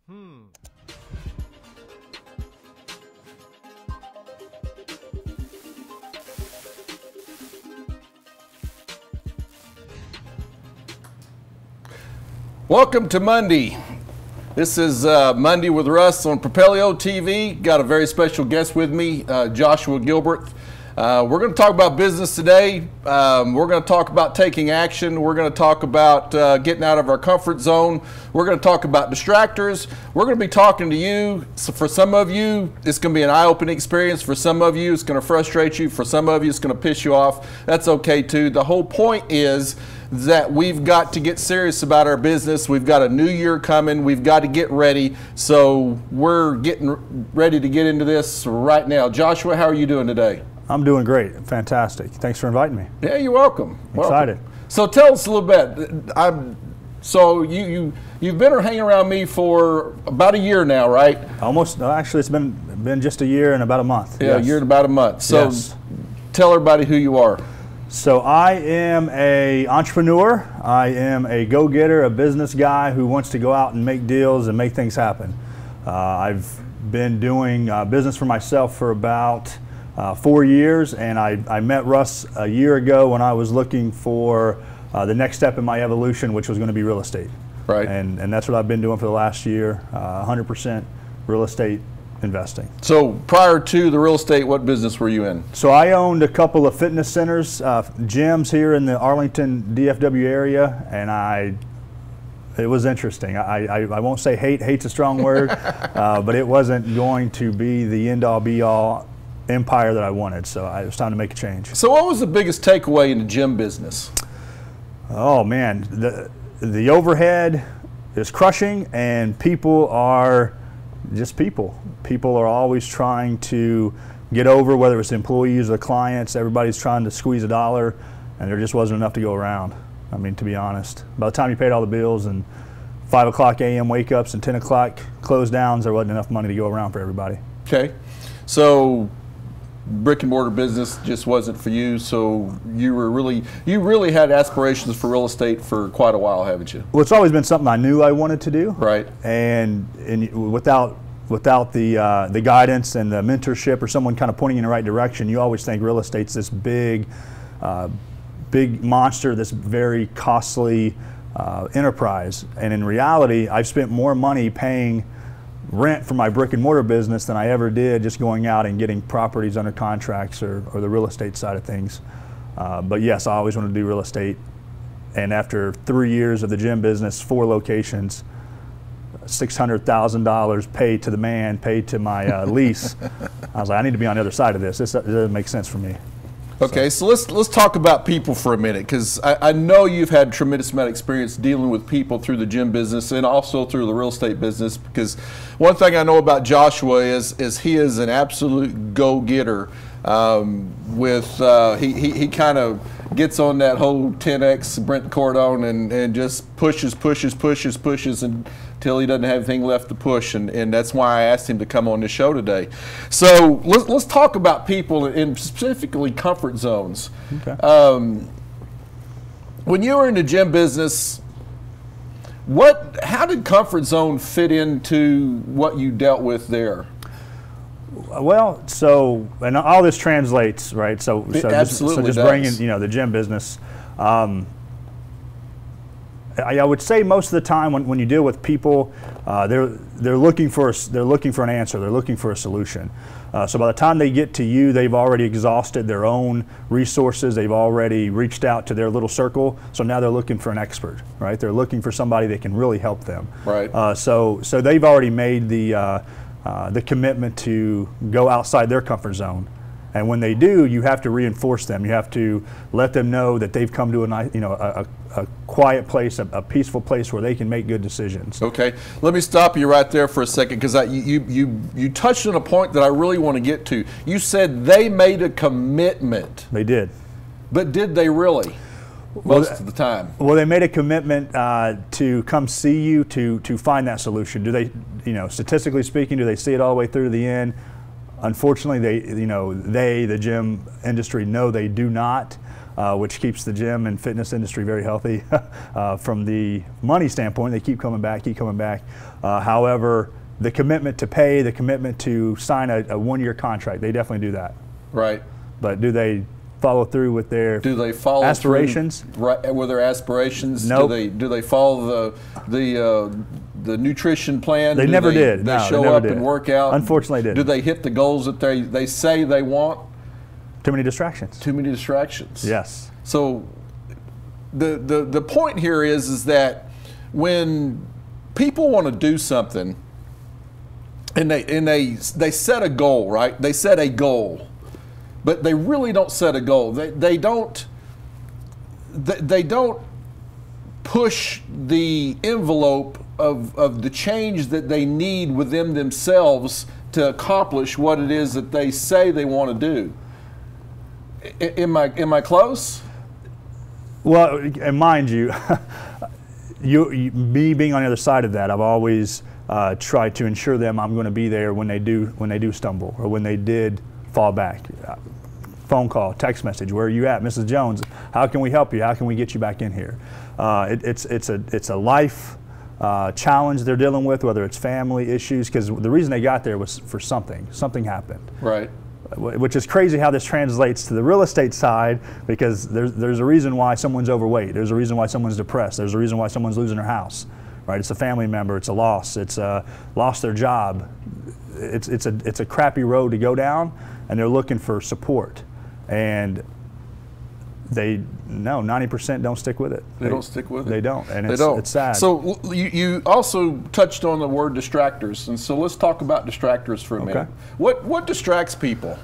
Welcome to Monday. This is Monday with Russ on Propelio TV. Got a very special guest with me, Joshua Galbreath. We're going to talk about business today. We're going to talk about taking action. We're going to talk about getting out of our comfort zone. We're going to talk about distractors. We're going to be talking to you. So for some of you, it's going to be an eye-opening experience. For some of you, it's going to frustrate you. For some of you, it's going to piss you off. That's okay too. The whole point is that we've got to get serious about our business. We've got a new year coming. We've got to get ready. So we're getting ready to get into this right now. Joshua, how are you doing today? I'm doing great. Fantastic. Thanks for inviting me. Yeah, you're welcome. Excited. So tell us a little bit. So you've been hanging around me for about a year now, right? Almost. Actually, it's been just a year and about a month. Yeah, yes. A year and about a month. So yes. Tell everybody who you are. So I am an entrepreneur. I am a go-getter, a business guy who wants to go out and make deals and make things happen. I've been doing business for myself for about 4 years, and I met Russ a year ago when I was looking for the next step in my evolution, which was going to be real estate. Right. And that's what I've been doing for the last year, 100% real estate investing. So prior to the real estate, what business were you in? So I owned a couple of fitness centers, gyms here in the Arlington DFW area, and it was interesting. I won't say hate's a strong word, but it wasn't going to be the end-all be-all empire that I wanted, so it was time to make a change. So what was the biggest takeaway in the gym business? Oh man, the overhead is crushing, and people are just people. People are always trying to get over, whether it's employees or clients. Everybody's trying to squeeze a dollar, and there just wasn't enough to go around. I mean, to be honest, by the time you paid all the bills and 5 o'clock a.m. wake-ups and 10 o'clock close-downs, there wasn't enough money to go around for everybody. Okay, so brick and mortar business just wasn't for you, so you really had aspirations for real estate for quite a while, haven't you? Well, it's always been something I knew I wanted to do. Right. And without the guidance and the mentorship or someone kind of pointing in the right direction, you always think real estate's this big monster, this very costly enterprise. And in reality, I've spent more money paying rent for my brick and mortar business than I ever did just going out and getting properties under contracts or the real estate side of things. But yes, I always wanted to do real estate. And after 3 years of the gym business, 4 locations, $600,000 paid to the man, paid to my lease, I was like, I need to be on the other side of this. This doesn't make sense for me. Okay, so let's talk about people for a minute, because I know you've had a tremendous amount of experience dealing with people through the gym business and also through the real estate business, because one thing I know about Joshua is he is an absolute go-getter. He kind of gets on that whole 10X Brent Cordone and just pushes until he doesn't have anything left to push, and that's why I asked him to come on the show today. So let's talk about people in specifically comfort zones. Okay. When you were in the gym business, how did comfort zone fit into what you dealt with there? Well, and all this translates, right? So just bringing the gym business. I would say most of the time when you deal with people, they're looking for an answer. They're looking for a solution. So by the time they get to you, they've already exhausted their own resources. They've already reached out to their little circle. So now they're looking for an expert, right? They're looking for somebody that can really help them. Right. So they've already made the commitment to go outside their comfort zone. And when they do, you have to reinforce them. You have to let them know that they've come to a quiet place, a peaceful place where they can make good decisions. Okay, let me stop you right there for a second, because you touched on a point that I really want to get to. You said they made a commitment. They did. But did they really? Most of the time. Well, they made a commitment to come see you to find that solution. Do they, statistically speaking, do they see it all the way through to the end? Unfortunately, the gym industry, no, they do not. which keeps the gym and fitness industry very healthy. From the money standpoint, they keep coming back, however, the commitment to pay, the commitment to sign a one-year contract, they definitely do that. Right. But do they follow through with their aspirations? Right, with their aspirations? Nope. Do they follow the nutrition plan? They never did. They show up and work out? Unfortunately, they didn't. Do they hit the goals that they say they want? Too many distractions. Too many distractions. Yes. So the point here is that when people want to do something and they set a goal, right? They set a goal, but they really don't set a goal. They don't push the envelope of the change that they need within themselves to accomplish what it is that they say they want to do. Am I close? Well, and mind you, me being on the other side of that, I've always tried to ensure them I'm going to be there when they do stumble or when they did fall back. Phone call, text message, where are you at, Mrs. Jones? How can we help you? How can we get you back in here? It's a life challenge they're dealing with, whether it's family issues, because the reason they got there was for something. Something happened. Right. Which is crazy how this translates to the real estate side, because there's a reason why someone's overweight. There's a reason why someone's depressed. There's a reason why someone's losing their house. Right? It's a family member. It's a loss. It's lost their job. It's a crappy road to go down, and they're looking for support. And 90% don't stick with it. They don't stick with it. They don't, and it's sad. So you also touched on the word distractors, and so let's talk about distractors for a minute. What distracts people?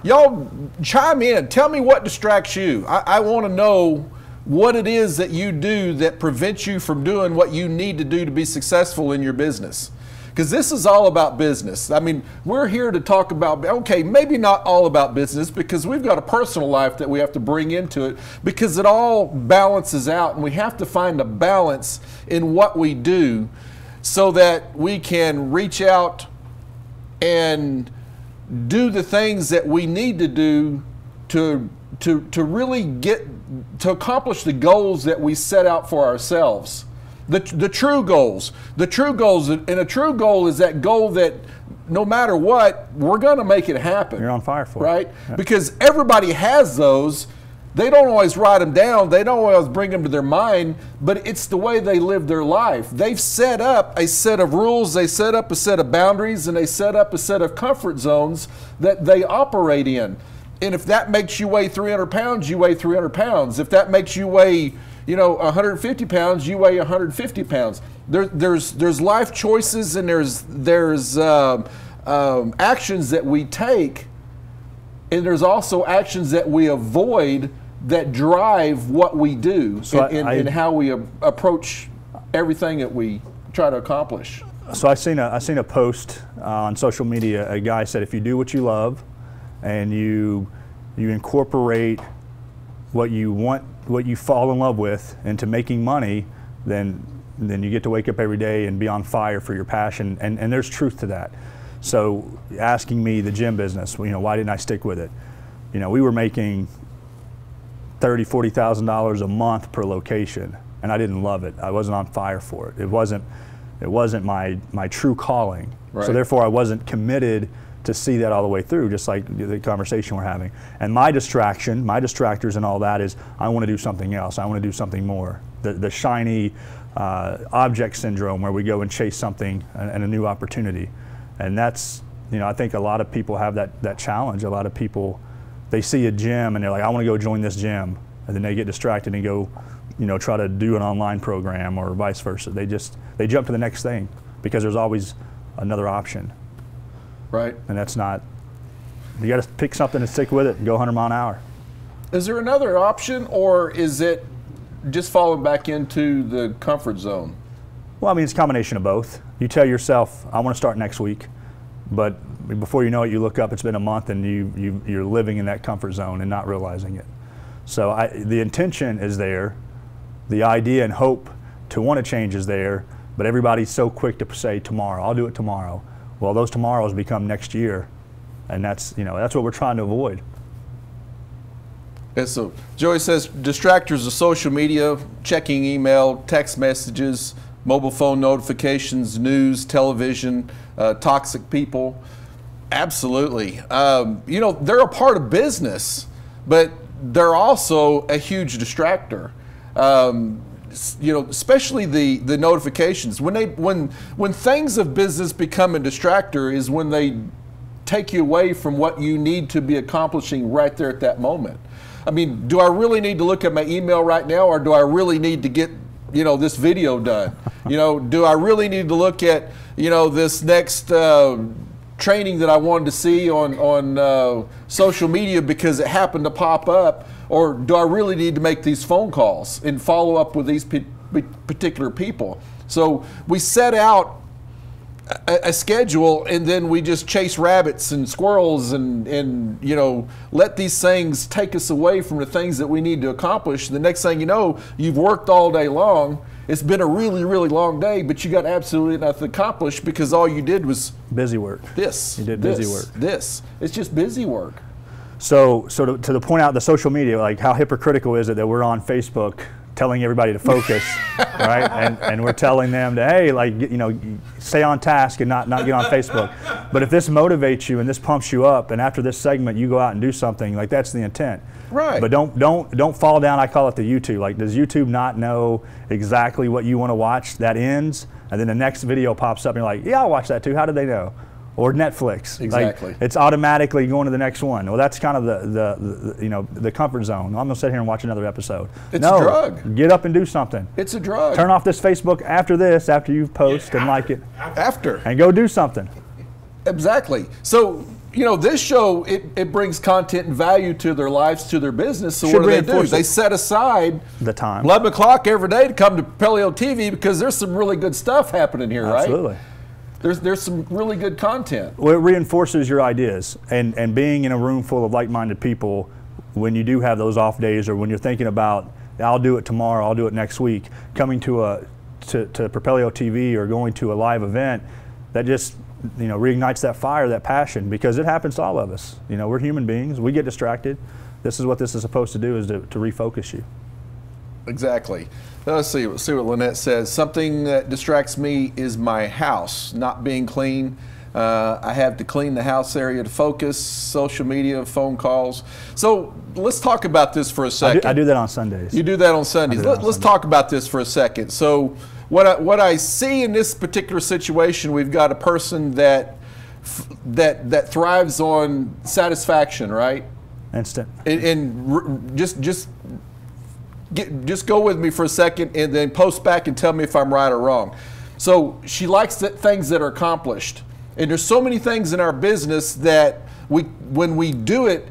Y'all chime in. Tell me what distracts you. I want to know what it is that you do that prevents you from doing what you need to do to be successful in your business. Because this is all about business. I mean, we're here to talk about, okay, maybe not all about business, because we've got a personal life that we have to bring into it, because it all balances out, and we have to find a balance in what we do so that we can reach out and do the things that we need to do to really get to accomplish the goals that we set out for ourselves. The true goals, and a true goal is that goal that no matter what, we're going to make it happen. You're on fire for it. Right? Yeah. Because everybody has those. They don't always write them down. They don't always bring them to their mind, but it's the way they live their life. They've set up a set of rules, they set up a set of boundaries, and they set up a set of comfort zones that they operate in. And if that makes you weigh 300 pounds, you weigh 300 pounds. If that makes you weigh 150 pounds, you weigh 150 pounds. There's life choices, and there's actions that we take, and there's also actions that we avoid that drive what we do, and how we approach everything that we try to accomplish. So I seen a post on social media. A guy said, if you do what you love, and you incorporate what you want, what you fall in love with, into making money, then you get to wake up every day and be on fire for your passion, and there's truth to that. So asking me the gym business, why didn't I stick with it? We were making $30,000, $40,000 a month per location, and I didn't love it. I wasn't on fire for it. It wasn't my true calling. Right. So therefore I wasn't committed to see that all the way through, just like the conversation we're having. And my distractors and all that is, I want to do something else. I want to do something more. The shiny object syndrome, where we go and chase something and a new opportunity. And that's, I think a lot of people have that challenge. A lot of people, they see a gym and they're like, I want to go join this gym. And then they get distracted and go, try to do an online program, or vice versa. They jump to the next thing because there's always another option. Right. And that's not, you got to pick something and stick with it and go 100 mile an hour. Is there another option, or is it just falling back into the comfort zone? Well, I mean, it's a combination of both. You tell yourself, I want to start next week, but before you know it, you look up, it's been a month, and you're living in that comfort zone and not realizing it. So the intention is there, the idea and hope to want to change is there, but everybody's so quick to say tomorrow, I'll do it tomorrow. Well, those tomorrows become next year, and that's what we're trying to avoid. And so Joey says distractors are social media, checking email, text messages, mobile phone notifications, news, television, toxic people. Absolutely. You know, they're a part of business, but they're also a huge distractor. You know, especially the notifications. When things of business become a distractor is when they take you away from what you need to be accomplishing right there at that moment. I mean, do I really need to look at my email right now, or do I really need to get, you know, this video done? You know, do I really need to look at, you know, this next training that I wanted to see on social media because it happened to pop up? Or do I really need to make these phone calls and follow up with these particular people? So we set out a schedule, and then we just chase rabbits and squirrels and you know, let these things take us away from the things that we need to accomplish. The next thing you know, you've worked all day long. It's been a really, really long day, but you got absolutely nothing accomplished because all you did was busy work. You did busy work. It's just busy work. So to the point out the social media, like how hypocritical is it that we're on Facebook telling everybody to focus, right? And we're telling them to, hey, like, you know, stay on task and not get on Facebook. But if this motivates you and this pumps you up, and after this segment you go out and do something, like that's the intent. Right. But don't fall down. I call it the YouTube. Like, does YouTube not know exactly what you want to watch? That ends, and then the next video pops up, and you're like, yeah, I'll watch that too. How did they know? Or Netflix. Exactly. Like, it's automatically going to the next one. Well, that's kind of the you know, the comfort zone. I'm gonna sit here and watch another episode. It's a drug. Get up and do something. It's a drug. Turn off this Facebook after this, after you post and like it. After. And go do something. Exactly. So, you know, this show, it brings content and value to their lives, to their business. So what do? They set aside the time, 11 o'clock every day to come to Propelio TV because there's some really good stuff happening here, right? Absolutely. There's some really good content. Well, it reinforces your ideas, and being in a room full of like-minded people, when you do have those off days, or when you're thinking about, I'll do it tomorrow, I'll do it next week, coming to Propelio TV or going to a live event, that just, you know, reignites that fire, that passion, because it happens to all of us. You know, we're human beings. We get distracted. This is what this is supposed to do, is to refocus you. Exactly. Let's see what Lynette says. Something that distracts me is my house not being clean. I have to clean the house area to focus, social media, phone calls. So let's talk about this for a second. I do that on Sundays. You do that on Sundays. Let's talk about this for a second. So what I see in this particular situation, we've got a person that thrives on satisfaction, right? Instant. And just go with me for a second and then post back and tell me if I'm right or wrong. So she likes things that are accomplished. And there's so many things in our business that when we do it,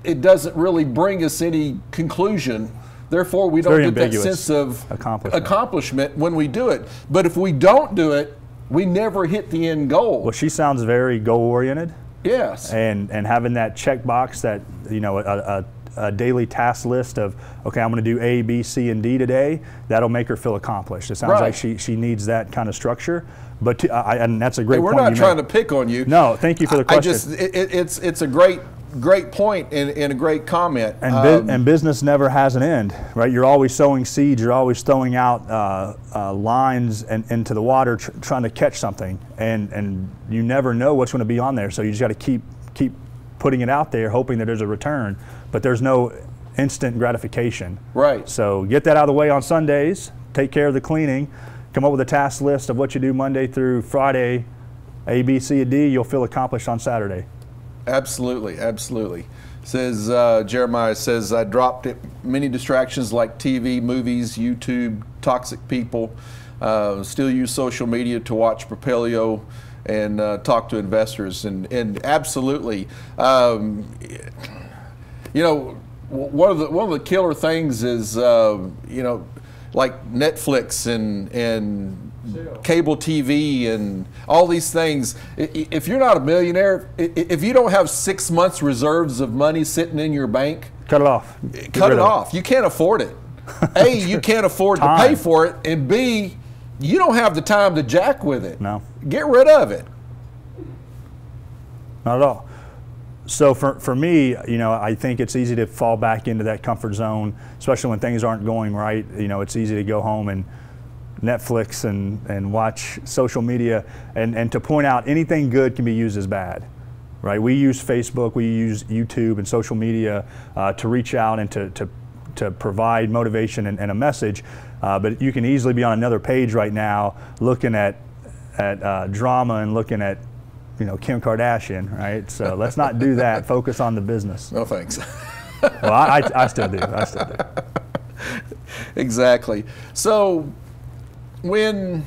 it doesn't really bring us any conclusion. Therefore, we don't get that sense of accomplishment when we do it. But if we don't do it, we never hit the end goal. Well, she sounds very goal-oriented. Yes. And having that checkbox, that, you know, a daily task list of, okay, I'm going to do A, B, C, and D today, that'll make her feel accomplished. It sounds like she needs that kind of structure. But and that's a great point. We're not trying to pick on you. No, thank you for the question. It's a great point and a great comment. And business never has an end, right? You're always sowing seeds. You're always throwing out lines into the water, trying to catch something, and you never know what's going to be on there. So you just got to keep putting it out there, hoping that there's a return. But there's no instant gratification. Right. So get that out of the way on Sundays. Take care of the cleaning. Come up with a task list of what you do Monday through Friday, A, B, C, and D. You'll feel accomplished on Saturday. Absolutely, absolutely. Says Jeremiah says, I dropped it. Many distractions like TV, movies, YouTube, toxic people. Still use social media to watch Propelio and talk to investors. And absolutely, you know, one of the killer things is you know, like Netflix and cable TV and all these things. If you're not a millionaire, if you don't have 6 months reserves of money sitting in your bank, cut it off. Cut it off. You can't afford it. A, you can't afford to pay for it, and B, you don't have the time to jack with it. No. Get rid of it. Not at all. So for me, you know, I think it's easy to fall back into that comfort zone, especially when things aren't going right. You know, it's easy to go home and Netflix and watch social media, and to point out anything good can be used as bad, right? We use Facebook, we use YouTube and social media to reach out and to provide motivation and a message, but you can easily be on another page right now looking at drama and looking at, you know, Kim Kardashian, right? So let's not do that. Focus on the business. No thanks. Well, I still do. I still do. Exactly. So when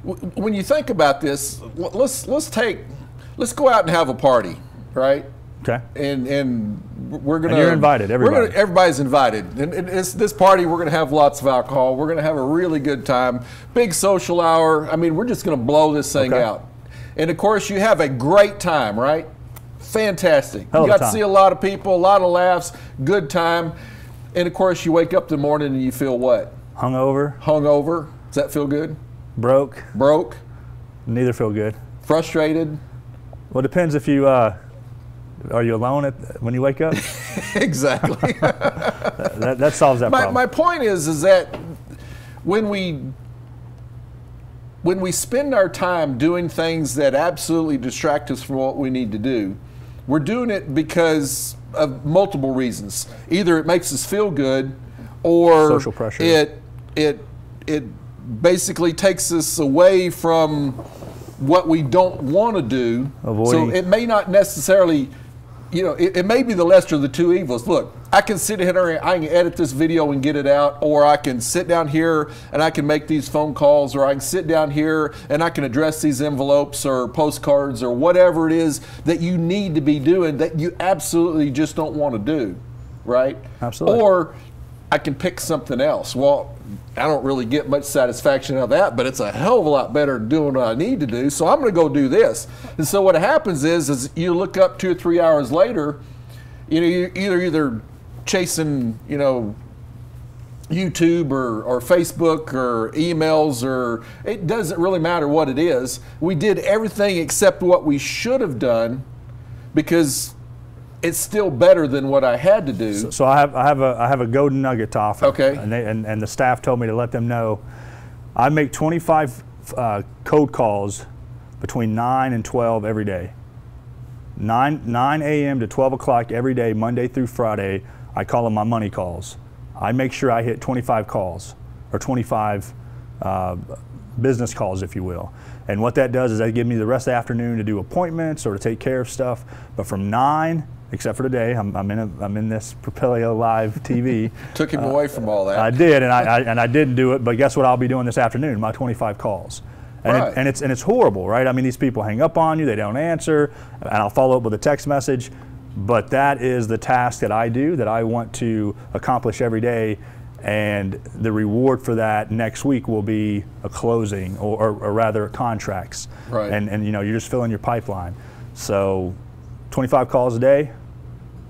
you think about this, let's go out and have a party, right? Okay. And we're gonna. And you're invited. Everybody. Everybody's invited. And this party, we're gonna have lots of alcohol. We're gonna have a really good time. Big social hour. I mean, we're just gonna blow this thing out. And of course, you have a great time, right? Fantastic. You got to see a lot of people, a lot of laughs, good time. And of course, you wake up in the morning and you feel what? Hungover. Hungover. Does that feel good? Broke. Broke. Neither feel good. Frustrated. Well, it depends if you. Are you alone when you wake up? Exactly. that solves that problem. My point is that when we spend our time doing things that absolutely distract us from what we need to do, we're doing it because of multiple reasons. Either it makes us feel good, or social pressure. It basically takes us away from what we don't want to do. Avoiding. So it may not necessarily, you know, it may be the lesser of the two evils. Look, I can sit here and I can edit this video and get it out, or I can sit down here and I can make these phone calls, or I can sit down here and I can address these envelopes or postcards or whatever it is that you need to be doing that you absolutely just don't want to do, right? Absolutely. Or I can pick something else. Well, I don't really get much satisfaction out of that, but it's a hell of a lot better than doing what I need to do, so I'm going to go do this. And so what happens is you look up 2 or 3 hours later, you know, you're either chasing, you know, YouTube or Facebook or emails, or it doesn't really matter what it is. We did everything except what we should have done because it's still better than what I had to do. So I have a golden nugget to offer. Okay. And the staff told me to let them know. I make 25 code calls between 9 and 12 every day. 9 a.m. to 12 o'clock every day, Monday through Friday. I call them my money calls. I make sure I hit 25 calls, or 25 business calls, if you will. And what that does is that gives me the rest of the afternoon to do appointments or to take care of stuff. But from 9, except for today, I'm in this Propelio live TV. Took him away from all that. I did, and I didn't do it. But guess what? I'll be doing this afternoon, my 25 calls. And, right. It's horrible, right? I mean, these people hang up on you, they don't answer, and I'll follow up with a text message. But that is the task that I do, that I want to accomplish every day, and the reward for that next week will be a closing, or rather contracts. Right. And you know, you're just filling your pipeline. So 25 calls a day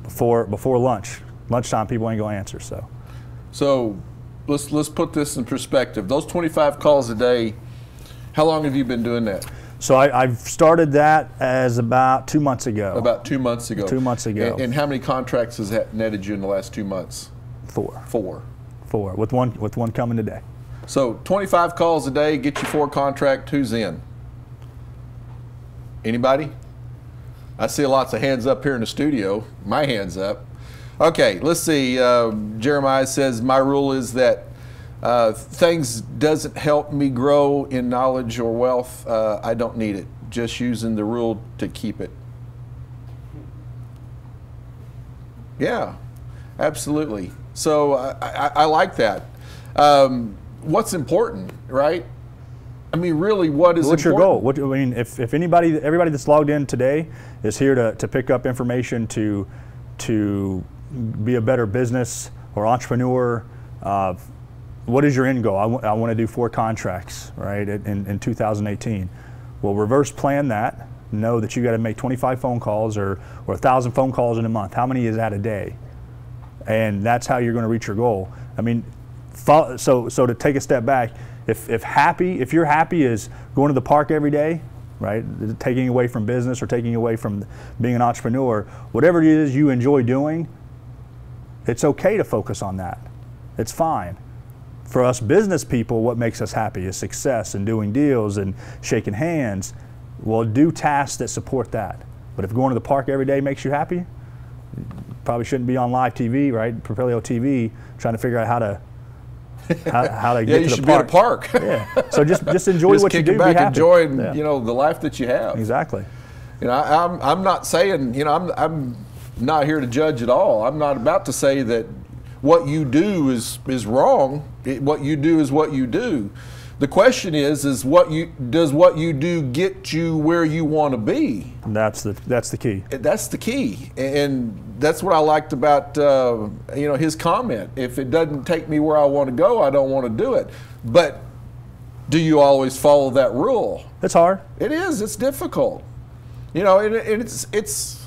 before lunchtime, people ain't gonna answer. So let's put this in perspective. Those 25 calls a day, how long have you been doing that? So I've started that as about 2 months ago. About 2 months ago. 2 months ago. And how many contracts has that netted you in the last 2 months? 4. 4. 4, with one coming today. So 25 calls a day, get you 4 contracts. Who's in? Anybody? I see lots of hands up here in the studio. My hand's up. Okay, let's see. Jeremiah says, my rule is that things doesn't help me grow in knowledge or wealth. I don't need it. Just using the rule to keep it. Yeah, absolutely. So I like that. What's important, right? I mean, really, what's your goal? I mean, if everybody that's logged in today is here to pick up information to be a better business or entrepreneur, what is your end goal? I want to do 4 contracts, right, in 2018. Well, reverse plan that. Know that you got to make 25 phone calls or 1,000 phone calls in a month. How many is that a day? And that's how you're going to reach your goal. I mean, so to take a step back, if you're happy is going to the park every day, right? Taking away from business or taking away from being an entrepreneur, whatever it is you enjoy doing, it's okay to focus on that. It's fine. For us business people, what makes us happy is success and doing deals and shaking hands. Well, do tasks that support that. But if going to the park every day makes you happy, you probably shouldn't be on live TV, right? Propelio TV, trying to figure out how to get to the park. Yeah, you should be at a park. Yeah. So just enjoy what you do. Back, be happy. enjoying the life that you have. Exactly. I'm not saying I'm not here to judge at all. I'm not about to say that what you do is wrong. What you do is what you do. The question is does what you do get you where you want to be? That's the key. That's the key, and that's what I liked about his comment. If it doesn't take me where I want to go, I don't want to do it. But do you always follow that rule? It's hard. It is. It's difficult. And it's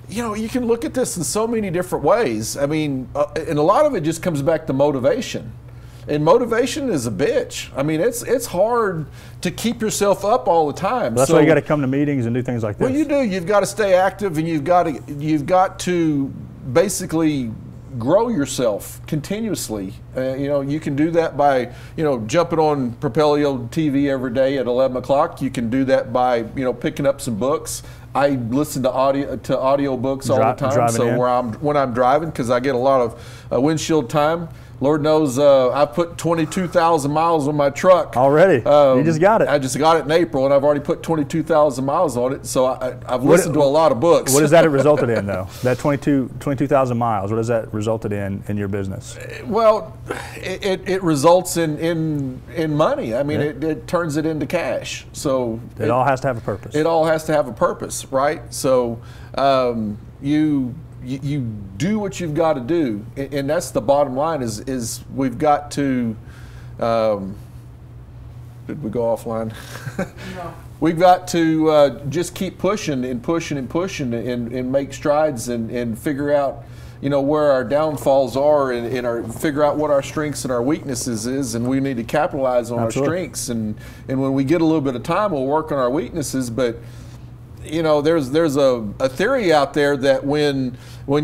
you can look at this in so many different ways. I mean, and a lot of it just comes back to motivation. And motivation is a bitch. I mean, it's hard to keep yourself up all the time. That's why you got to come to meetings and do things like this. Well, you do. You've got to stay active, and you've got to basically grow yourself continuously. You can do that by jumping on Propelio TV every day at 11 o'clock. You can do that by picking up some books. I listen to audio books all the time. So when I'm driving, because I get a lot of windshield time. Lord knows I put 22,000 miles on my truck. Already? You just got it. I just got it in April, and I've already put 22,000 miles on it. So I've listened to a lot of books. What has that resulted in, though? That 22,000 miles, what has that resulted in your business? Well, it results in money. I mean, it turns it into cash. So it all has to have a purpose. It all has to have a purpose, right? So you do what you've got to do, and that's the bottom line. Is we've got to. Did we go offline? No. We've got to just keep pushing and pushing and pushing and make strides and figure out where our downfalls are and figure out what our strengths and our weaknesses is, and we need to capitalize on Absolutely. our strengths. And when we get a little bit of time, we'll work on our weaknesses. But there's a theory out there that when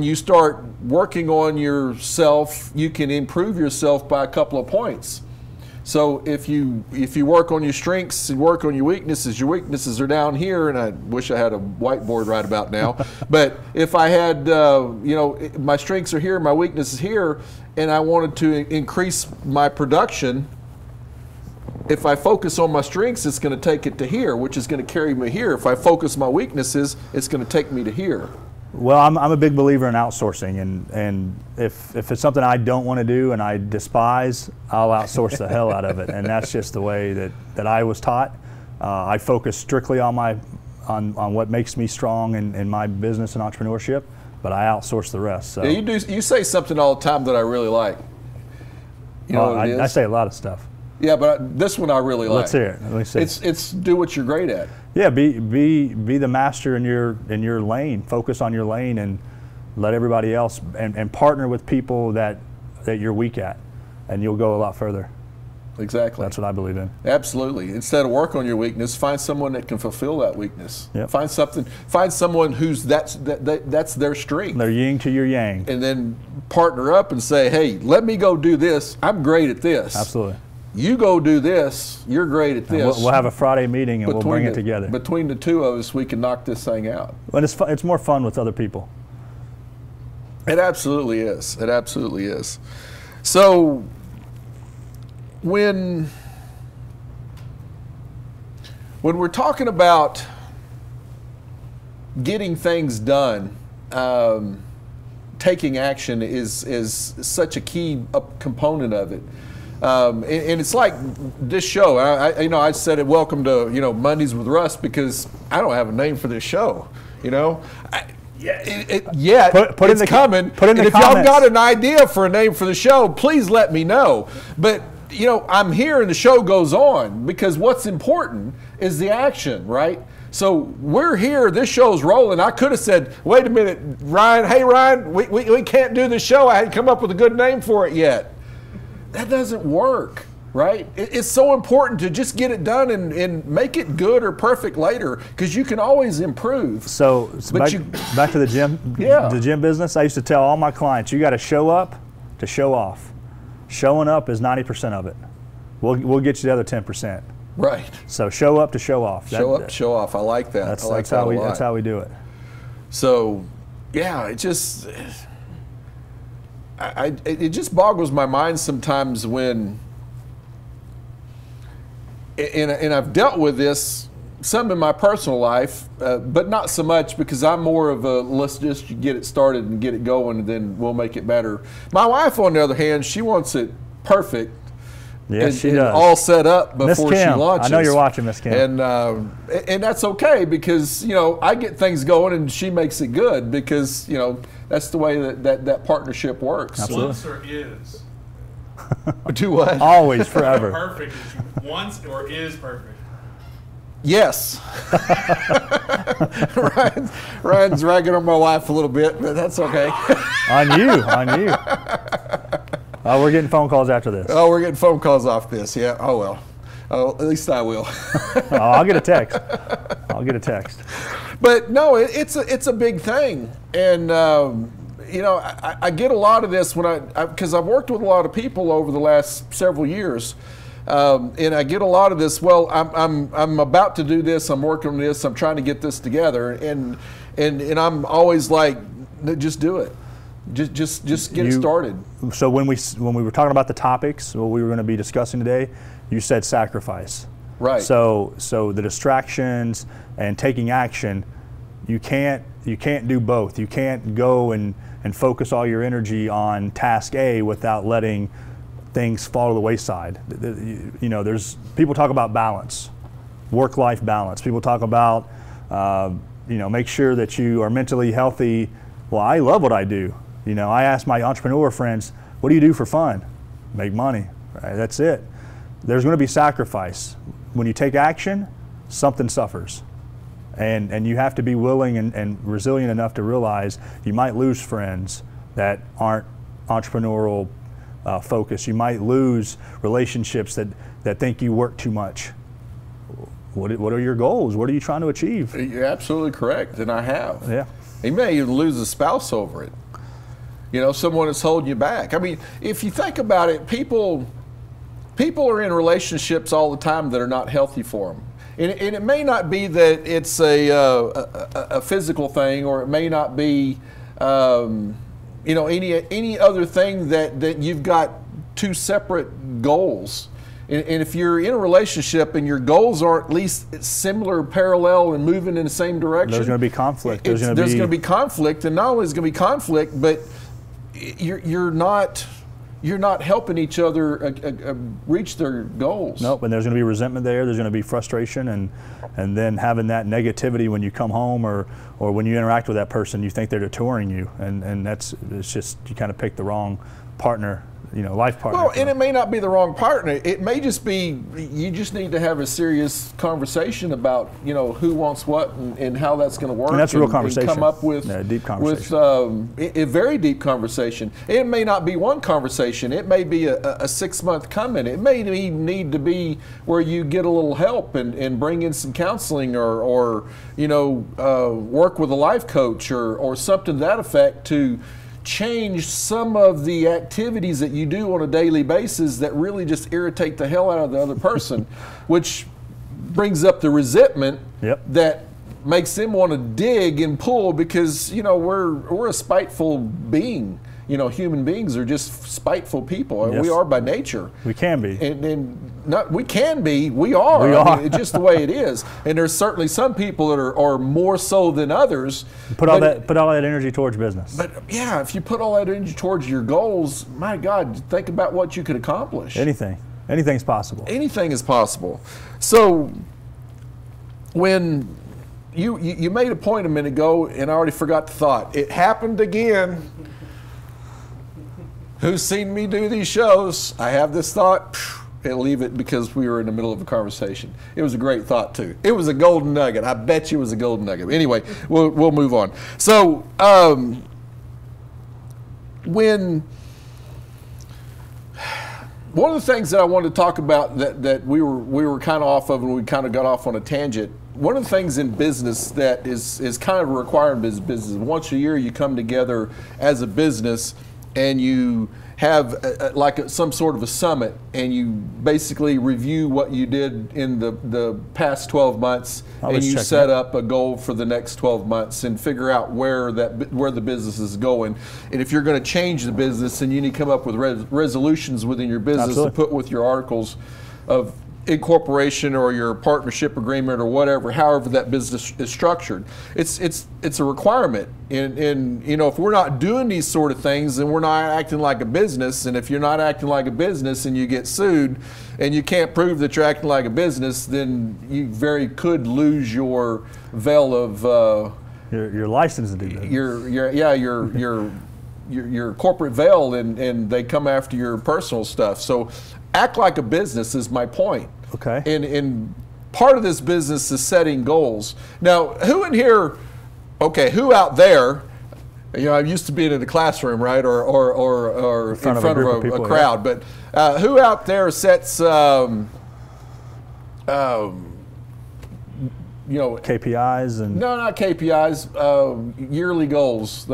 you start working on yourself, you can improve yourself by a couple of points. So if you work on your strengths and work on your weaknesses are down here, and I wish I had a whiteboard right about now. But if I had, my strengths are here, my weaknesses here, and I wanted to increase my production, if I focus on my strengths, it's going to take it to here, which is going to carry me here. If I focus on my weaknesses, it's going to take me to here. Well, I'm a big believer in outsourcing, and if it's something I don't want to do and I despise, I'll outsource the hell out of it. And that's just the way that I was taught. I focus strictly on what makes me strong in my business and entrepreneurship, but I outsource the rest. So. Yeah, you say something all the time that I really like. I say a lot of stuff. Yeah, but this one I really like. Let's hear it. Let me see. It's do what you're great at. Yeah, be the master in your lane. Focus on your lane and let everybody else and partner with people that you're weak at, and you'll go a lot further. Exactly. That's what I believe in. Absolutely. Instead of work on your weakness, find someone that can fulfill that weakness. Yep. Find someone who's that's their strength. Their yin to your yang. And then partner up and say, hey, let me go do this. I'm great at this. Absolutely. You go do this. You're great at this. We'll have a Friday meeting and we'll bring it together. Between the two of us, we can knock this thing out. But it's more fun with other people. It absolutely is. It absolutely is. So when we're talking about getting things done, taking action is such a key component of it. And it's like this show. I said it. Welcome to Mondays with Russ, because I don't have a name for this show. It's coming. Put in the if comments. y'all got an idea for a name for the show, please let me know. But I'm here and the show goes on, because what's important is the action, right? So we're here, this show's rolling. I could have said, wait a minute, Ryan, hey Ryan, we can't do this show. I hadn't come up with a good name for it yet. That doesn't work. right? It's so important to just get it done and make it good or perfect later, because you can always improve. So back to the gym, Yeah. the gym business. I used to tell all my clients, you got to show up to show off. Showing up is 90% of it. We'll get you the other 10%. Right. So show up to show off. Show up, show off. I like that. That's, I like that's that how we. a lot. That's how we do it. So, yeah, it just boggles my mind sometimes when, and I've dealt with this some in my personal life, but not so much, because I'm more of a let's just get it started and get it going, and then we'll make it better. My wife, on the other hand, she wants it perfect. Yes, she and does. All set up before she launches. I know you're watching, Miss Kim. And that's okay, because I get things going and she makes it good, because that's the way that partnership works. Absolutely. Once or is. Do what? Always, forever. Perfect is once or is perfect. Yes. Ryan's ragging on my wife a little bit, but that's okay. On you. Oh, we're getting phone calls after this. Oh, we're getting phone calls off this. Yeah. Oh well. Oh, at least I will. Oh, I'll get a text. But no, it's a big thing, and I get a lot of this because I've worked with a lot of people over the last several years, and I get a lot of this. Well, I'm about to do this. I'm working on this. I'm trying to get this together, and I'm always like, just do it. Just get it started. So when we were talking about the topics, what we were going to be discussing today, you said sacrifice. Right. So the distractions and taking action, you can't do both. You can't go and focus all your energy on task A without letting things fall to the wayside. There's people talk about balance, work-life balance. People talk about make sure that you are mentally healthy. Well, I love what I do. I ask my entrepreneur friends, what do you do for fun? Make money, right? That's it. There's going to be sacrifice. When you take action, something suffers. And you have to be willing and resilient enough to realize you might lose friends that aren't entrepreneurial focused. You might lose relationships that think you work too much. What are your goals? What are you trying to achieve? You're absolutely correct, and I have. Yeah. You may even lose a spouse over it. Someone that's holding you back. I mean, if you think about it, people are in relationships all the time that are not healthy for them. And it may not be that it's a physical thing, or it may not be any other thing that you've got two separate goals. And if you're in a relationship and your goals aren't at least similar, parallel, and moving in the same direction, there's going to be conflict. There's going to be conflict, and not only is going to be conflict, but you're not helping each other reach their goals. Nope, and there's going to be resentment there. There's going to be frustration, and then having that negativity when you come home or when you interact with that person, you think they're detouring you, and it's just you kind of pick the wrong partner. Life partner. Well, and it may not be the wrong partner. It may just be you just need to have a serious conversation about who wants what and how that's going to work. And that's a real conversation. And come up with a deep conversation. With a very deep conversation. It may not be one conversation. It may be a 6-month coming. It may need to be where you get a little help and bring in some counseling or work with a life coach or something to that effect to change some of the activities that you do on a daily basis that really just irritate the hell out of the other person, which brings up the resentment that makes them want to dig and pull, because we're a spiteful being. Human beings are just spiteful people. Yes. We are by nature. We can be. We can be. We are. We are. I mean, it's just the way it is. And there's certainly some people that are more so than others. Put all that energy towards business. But yeah, if you put all that energy towards your goals, my God, think about what you could accomplish. Anything's possible. Anything is possible. So when you made a point a minute ago, and I already forgot the thought. It happened again. Who's seen me do these shows? I have this thought, and leave it because we were in the middle of a conversation. It was a great thought too. It was a golden nugget. I bet you it was a golden nugget. Anyway, we'll move on. So one of the things that I wanted to talk about that we were kind of off of, and we kind of got off on a tangent. One of the things in business that is kind of a requirement is business. Once a year, you come together as a business, and you have some sort of a summit, and you basically review what you did in the past 12 months, and you set up a goal for the next 12 months and figure out where the business is going. And if you're going to change the business, then you need to come up with resolutions within your business to put with your articles of incorporation or your partnership agreement or whatever, however that business is structured. It's a requirement. And you know, if we're not doing these sort of things, then we're not acting like a business. And if you're not acting like a business and you get sued and you can't prove that you're acting like a business, then you very could lose your veil of your license to do that. Your corporate veil, and they come after your personal stuff. So act like a business is my point. Okay. And part of this business is setting goals. Now, who in here, okay, who out there, you know, I'm used to being in a classroom, right, or in front of a crowd, but who out there sets, you know, KPIs and no, not KPIs, yearly goals,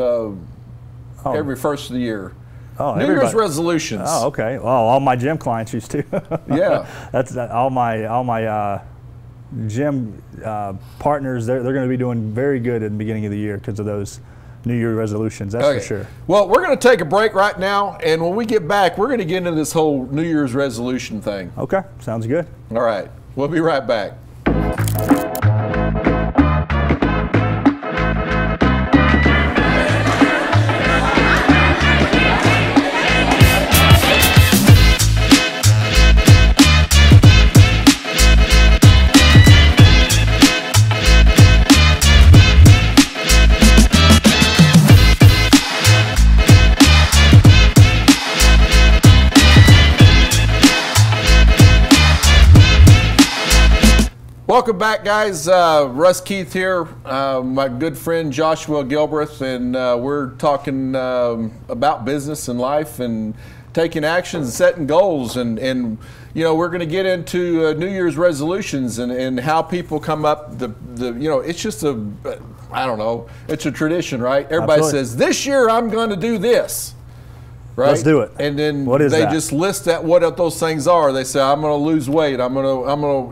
every first of the year. Oh, New Year's resolutions. Oh, okay. Well, all my gym clients used to. Yeah. That's all my gym partners. They're going to be doing very good at the beginning of the year because of those New Year resolutions. That's for sure. Well, we're going to take a break right now, and when we get back, we're going to get into this whole New Year's resolution thing. Okay, sounds good. All right. We'll be right back. Welcome back, guys. Russ Keith here, my good friend Joshua Galbreath, and we're talking about business and life and taking actions and setting goals. And you know, we're going to get into New Year's resolutions and how people come up. You know, it's just I don't know, it's a tradition, right? Everybody says, this year I'm going to do this. Right? Let's do it. And then they just list what those things are. They say, I'm going to lose weight. I'm going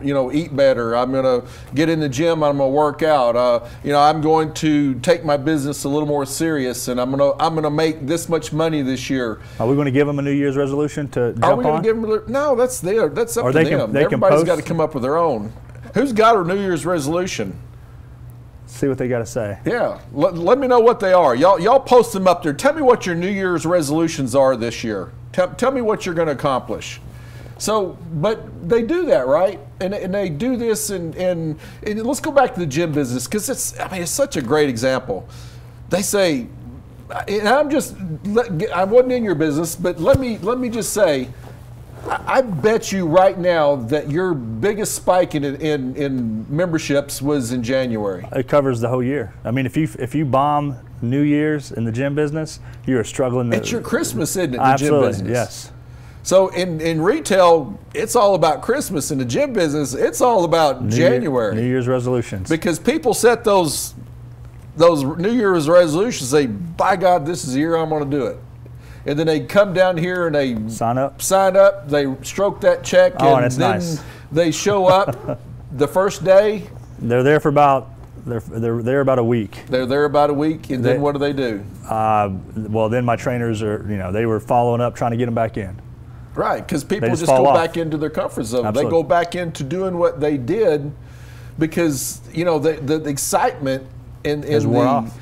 to you know, eat better. I'm going to get in the gym. I'm going to work out. You know, I'm going to take my business a little more serious, and I'm going to make this much money this year. Are we going to give them a New Year's resolution to jump on? Are we going to give them? No, that's up to them. Everybody's got to come up with their own. Who's got a New Year's resolution? See what they got to say. Yeah, let me know what they are. Y'all post them up there. Tell me what your New Year's resolutions are this year. Tell me what you're going to accomplish. So, but they do that, right? And they do this, and let's go back to the gym business, because it's such a great example. They say, and I wasn't in your business, but let me just say, I bet you right now that your biggest spike in memberships was in January. It covers the whole year. I mean, if you bomb New Year's in the gym business, you're struggling. It's your Christmas, isn't it? Absolutely, the gym business. Yes. So in retail, it's all about Christmas. In the gym business, it's all about January. New Year's resolutions. Because people set those New Year's resolutions. Say, by God, this is the year I'm going to do it. And then they come down here and they sign up, they stroke that check, and then they show up the first day. They're there for about they're there about a week. They're there about a week, and then what do? Well, then my trainers they were following up, trying to get them back in. Right, because people just go back into their comfort zone. Absolutely. They go back into doing what they did because, you know, the excitement and worn off.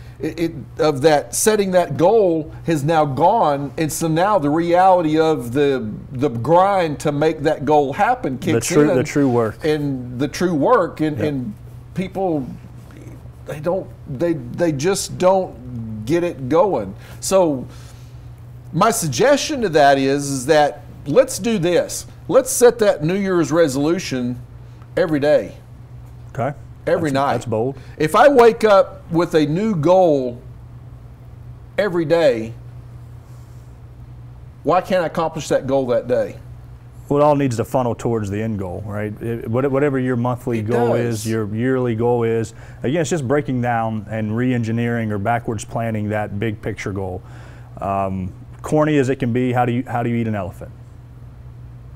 Of that setting that goal has now gone, and so now the reality of the grind to make that goal happen kicks in. The true work and people they just don't get it going. So my suggestion to that is that let's do this. Let's set that New Year's resolution every day. Okay. Every night. That's bold. If I wake up with a new goal every day, why can't I accomplish that goal that day? Well, it all needs to funnel towards the end goal, right? Whatever your monthly goal is, your yearly goal is. Again, it's just breaking down and re-engineering or backwards planning that big picture goal. Corny as it can be, how do you eat an elephant?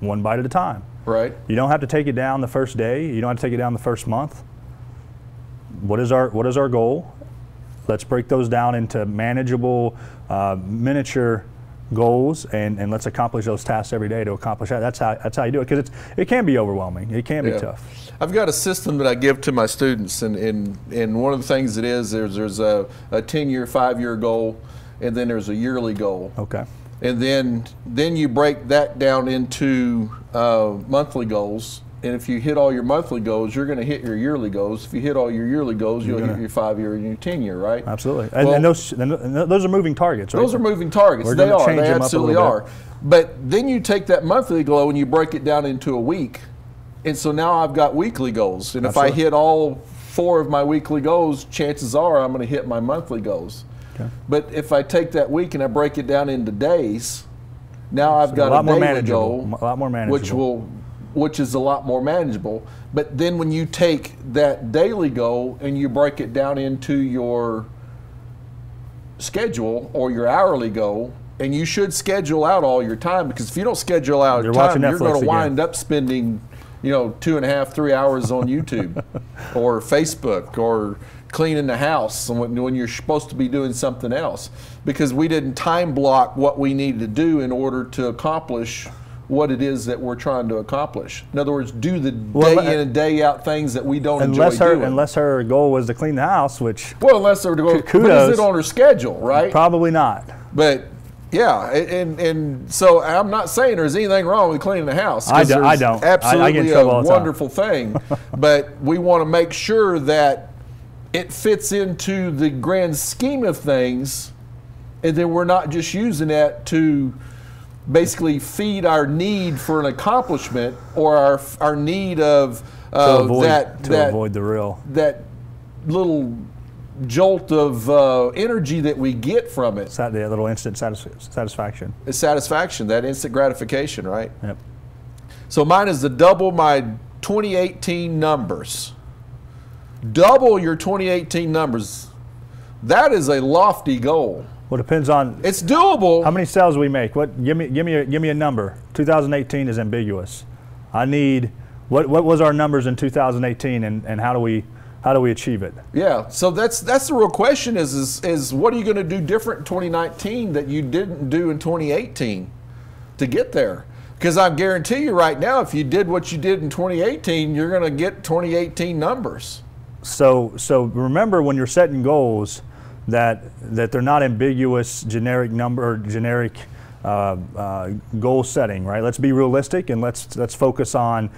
One bite at a time. Right. You don't have to take it down the first day. You don't have to take it down the first month. What is our goal? Let's break those down into manageable, miniature goals, and let's accomplish those tasks every day to accomplish that. That's how you do it, because it can be overwhelming. It can be tough. I've got a system that I give to my students, and one of the things it is, there's a 10-year, 5-year goal, and then there's a yearly goal. Okay. And then you break that down into monthly goals. And if you hit all your monthly goals, you're going to hit your yearly goals. If you hit all your yearly goals, you'll hit your 5-year and your 10-year, right? Absolutely. And those are moving targets, right? Those are moving targets. They are. They absolutely are. But then you take that monthly goal and you break it down into a week. And so now I've got weekly goals. And if I hit all 4 of my weekly goals, chances are I'm going to hit my monthly goals. Okay. But if I take that week and I break it down into days, now I've got a daily goal, a lot more manageable, which is a lot more manageable. But then when you take that daily goal and you break it down into your schedule or your hourly goal, and you should schedule out all your time, because if you don't schedule out your time, you're going to wind up spending 2.5, 3 hours on YouTube or Facebook or cleaning the house when you're supposed to be doing something else, because we didn't time block what we needed to do in order to accomplish what it is that we're trying to accomplish. In other words, do the day in and day out things that we don't enjoy doing. Unless her goal was to clean the house, which unless her goal, kudos, but is it on her schedule, right? Probably not. But yeah, and so I'm not saying there's anything wrong with cleaning the house. I don't. Absolutely, I get in trouble all the time. Wonderful thing, but we want to make sure that it fits into the grand scheme of things, and then we're not just using that to basically feed our need for an accomplishment or our need of avoid the real, that little jolt of energy that we get from it. That little instant satisfaction. It's satisfaction, that instant gratification, right? Yep. So mine is to double my 2018 numbers. Double your 2018 numbers. That is a lofty goal. Well, it depends on. It's doable. How many sales we make? Give me a number. 2018 is ambiguous. I need what was our numbers in 2018, and how do we achieve it? Yeah. So that's the real question is what are you going to do different in 2019 that you didn't do in 2018 to get there? Because I guarantee you right now, if you did what you did in 2018, you're going to get 2018 numbers. So remember, when you're setting goals, that they're not ambiguous, generic number or generic goal setting, right? Let's be realistic, and let's focus on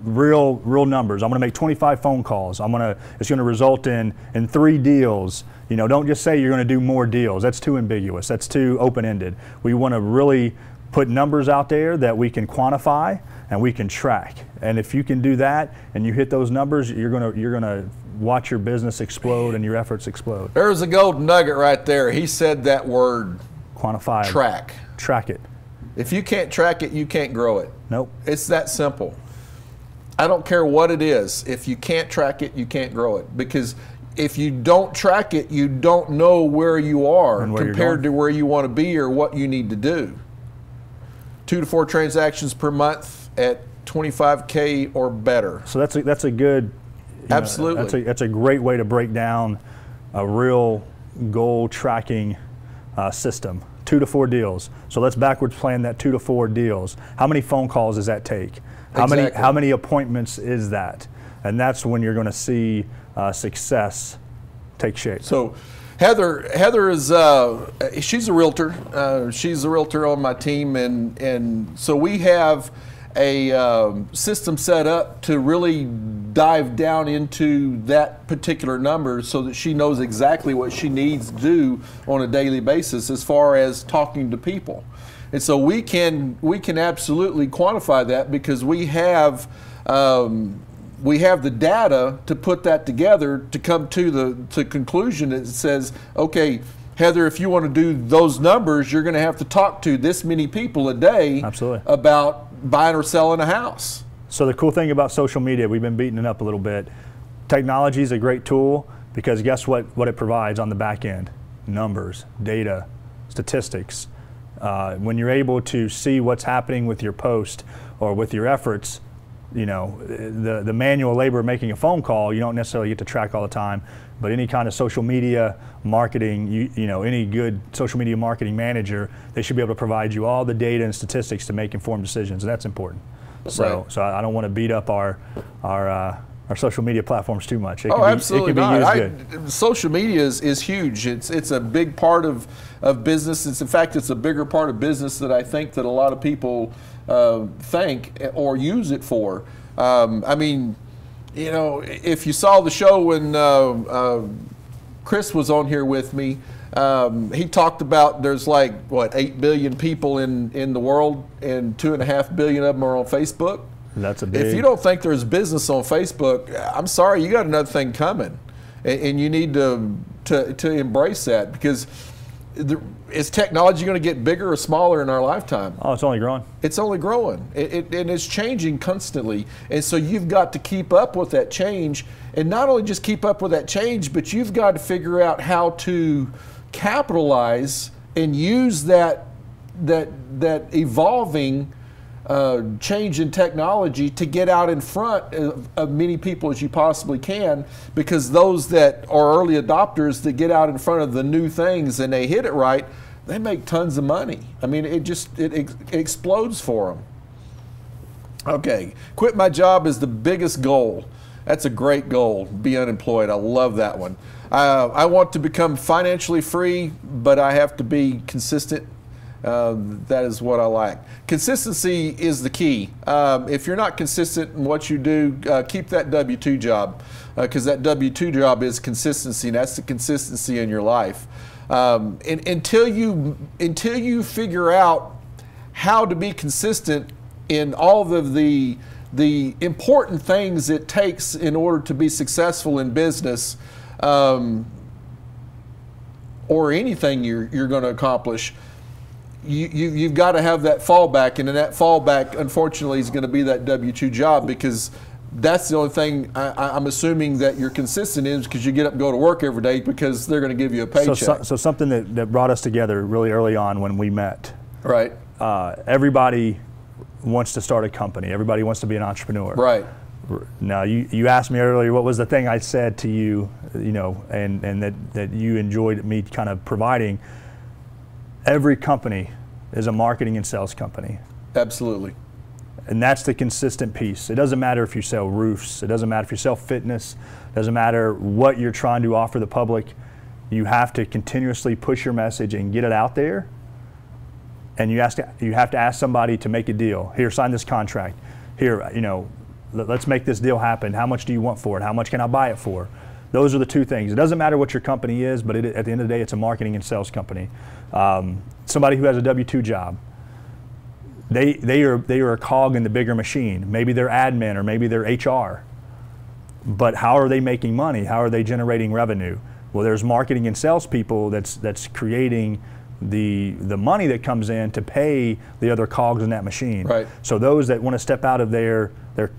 real numbers. I'm going to make 25 phone calls. It's going to result in 3 deals. Don't just say you're going to do more deals. That's too ambiguous. That's too open-ended. We want to really put numbers out there that we can quantify and we can track. And if you can do that and you hit those numbers, you're gonna watch your business explode and your efforts explode. There's a golden nugget right there. He said that word. Quantify. Track. Track it. If you can't track it, you can't grow it. Nope. It's that simple. I don't care what it is. If you can't track it, you can't grow it. Because if you don't track it, you don't know where you are compared to where you want to be or what you need to do. 2 to 4 transactions per month at $25K or better. So that's a good. Absolutely. That's a great way to break down a real goal tracking system. 2 to 4 deals. So let's backwards plan that 2 to 4 deals. How many phone calls does that take? How many appointments is that? And that's when you're going to see success take shape. So Heather is she's a realtor. She's a realtor on my team, and so we have a system set up to really dive down into that particular number so that she knows exactly what she needs to do on a daily basis as far as talking to people. And so we can absolutely quantify that because we have the data to put that together to come to the conclusion that says, okay, Heather, if you want to do those numbers, you're going to have to talk to this many people a day. Absolutely. About buying or selling a house. So the cool thing about social media, we've been beating it up a little bit. Technology is a great tool because guess what it provides on the back end? Numbers, data, statistics. When you're able to see what's happening with your post or with your efforts, you know, the manual labor of making a phone call, you don't necessarily get to track all the time, but any kind of social media marketing, you know, any good social media marketing manager, they should be able to provide you all the data and statistics to make informed decisions, and that's important. So, Right. so I don't want to beat up our social media platforms too much. It can Absolutely be not. used good. Social media is huge. It's a big part of business. In fact, it's a bigger part of business that I think that a lot of people think or use it for. I mean, you know, if you saw the show when Chris was on here with me, he talked about there's like, what, 8 billion people in the world, and 2.5 billion of them are on Facebook. That's a big. If you don't think there's business on Facebook, I'm sorry, you got another thing coming, and you need to embrace that, because is technology going to get bigger or smaller in our lifetime? Oh, it's only growing. It's only growing, and it's changing constantly, and so you've got to keep up with that change, and not only just keep up with that change, but you've got to figure out how to capitalize and use that evolving change in technology to get out in front of many people as you possibly can, because those that are early adopters that get out in front of the new things and they hit it right, they make tons of money. I mean, it explodes for them. Okay, quit my job is the biggest goal. That's a great goal. Be unemployed. I love that one. I want to become financially free, but I have to be consistent. That is what I like. Consistency is the key. If you're not consistent in what you do, keep that W-2 job, because that W-2 job is consistency, and that's the consistency in your life. And until you figure out how to be consistent in all of the important things it takes in order to be successful in business, or anything you're going to accomplish, you've got to have that fallback, and then that fallback, unfortunately, is going to be that W-2 job, because that's the only thing I'm assuming that you're consistent in, because you get up and go to work every day because they're going to give you a paycheck. So something that brought us together really early on when we met. Right. Everybody wants to start a company. Everybody wants to be an entrepreneur. Right. Now, you asked me earlier what was the thing I said to you, you know, and that you enjoyed me kind of providing. Every company is a marketing and sales company. Absolutely. And that's the consistent piece. It doesn't matter if you sell roofs. It doesn't matter if you sell fitness. It doesn't matter what you're trying to offer the public. You have to continuously push your message and get it out there. And you have to ask somebody to make a deal. Here, sign this contract. Here, you know, let's make this deal happen. How much do you want for it? How much can I buy it for? Those are the two things. It doesn't matter what your company is, but at the end of the day, it's a marketing and sales company. Somebody who has a W-2 job, they are a cog in the bigger machine. Maybe they're admin or maybe they're HR. But how are they making money? How are they generating revenue? Well, there's marketing and sales people that's creating the money that comes in to pay the other cogs in that machine. Right. So those that want to step out of their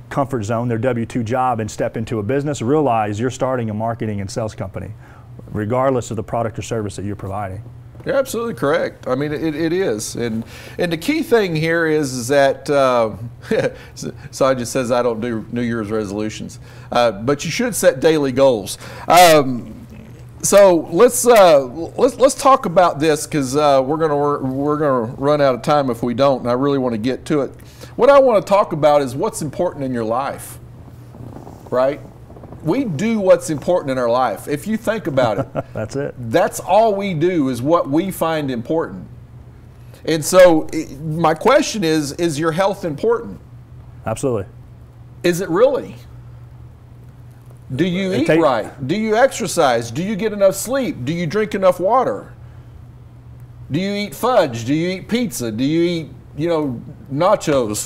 comfort zone, their W-2 job, and step into a business, realize you're starting a marketing and sales company, regardless of the product or service that you're providing. You're absolutely correct. I mean, it is. And the key thing here is that, Sajid says I don't do New Year's resolutions, but you should set daily goals. So let's talk about this, because we're gonna run out of time if we don't, and I really want to get to it. What I want to talk about is what's important in your life, right? We do what's important in our life. If you think about it, That's it. That's all we do is what we find important. And so my question is your health important? Absolutely. Is it really? Do you eat right? Do you exercise? Do you get enough sleep? Do you drink enough water? Do you eat fudge? Do you eat pizza? Do you eat, nachos?